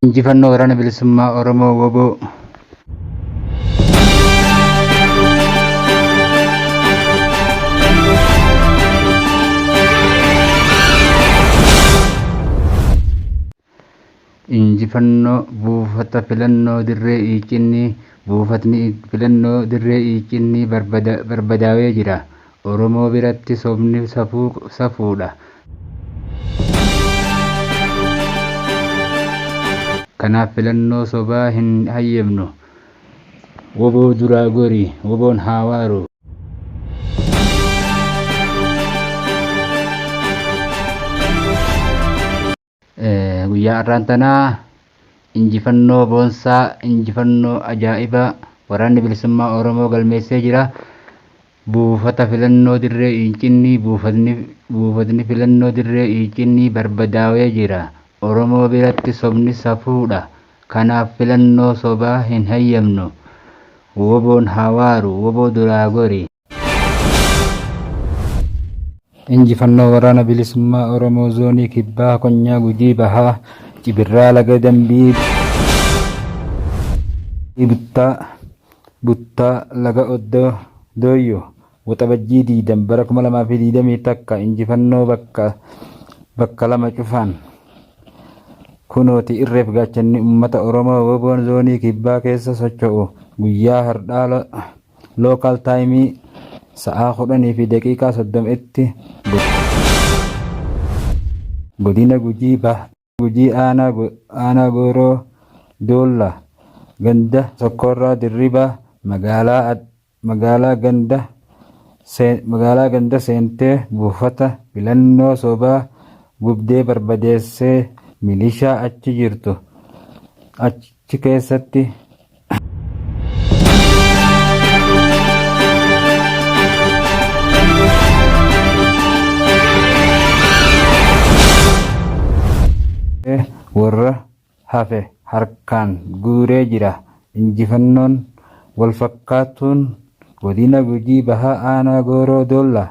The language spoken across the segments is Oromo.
Injifannoo waraana bilisummaa Oromoo WBO. Injifannoo buufata filannoo dirree Iicinnii. Buufatni filannoo dirree Iicinnii barbadaa'ee jira. Oromoo biratti sobni safuudha. Kanaaf filannoo sobaa hin hayyamnu. WBO duraa gorii, WBO'n haa waaru. Guyyaa har'aan tanaa injifannoo boonsaa, injifannoo ajaa'ibaa waraanni bilisummaa Oromoo galmeessee jira. Buufata filannoo dirree Iicinnii. Buufatni filannoo dirree Iicinnii barbadaa'ee jira. Oromoo biratti sobni safuudha. Kanaaf filannoo sobaa hin hayyamnu. WBO'n haa waaru. WBO duraa gorii. Injifannoo waraana bilisummaa Oromoo zoonii kibbaa konyaa Gujii Bahaa Cibirraa Laga Dambii Buttaa Laga Oddoo Dooyyoo Waxabajjii 20 bara 2021 injifannoo bakka lama cufaan kunooti irreef gaachanni uummata Oromoo. WBO'n zoonii kibbaa keessa socho'u guyyaa har'aa lookaal taayimii sa'aa 10:30tti godina Gujii aanaa Gooroo Doolla ganda Sokkorraa Dirribaa magaalaa ganda seentee buufata filannoo sobaa gubdee barbadeessee milishaa achi jirtu achi keessatti warra hafe harkaan guuree jira. Injifannoon walfakkaatuun godina Gujii Bahaa aanaa Gooroo Doolla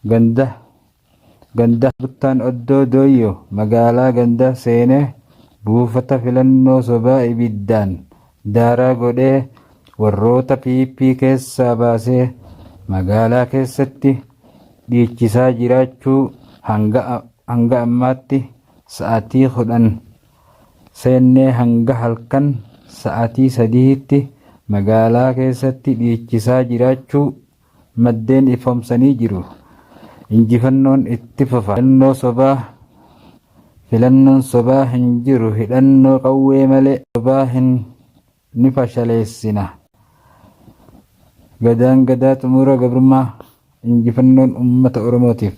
ganda Buttaan Oddoo Dooyyoo magaalaa ganda seenee buufata filannoo sobaa ibiddaan daaraa godhee warroota PP keessaa baasee magaalaa keessatti dhiichisaa jiraachuu hanga ammaatti sa'aatii 10 seennee hanga halkan sa'aatii 3tti magaalaa keessatti dhiichisaa jiraachuu maddeen ifoomsanii jiru. Injifannoon itti fufa. Filannoon sobaa hin jiru. Hidhannoo qawwee malee sobaa ni fashaleessina. Gadaan gadaa xumura gabrummaa. Injifannoon uummata Oromootiif.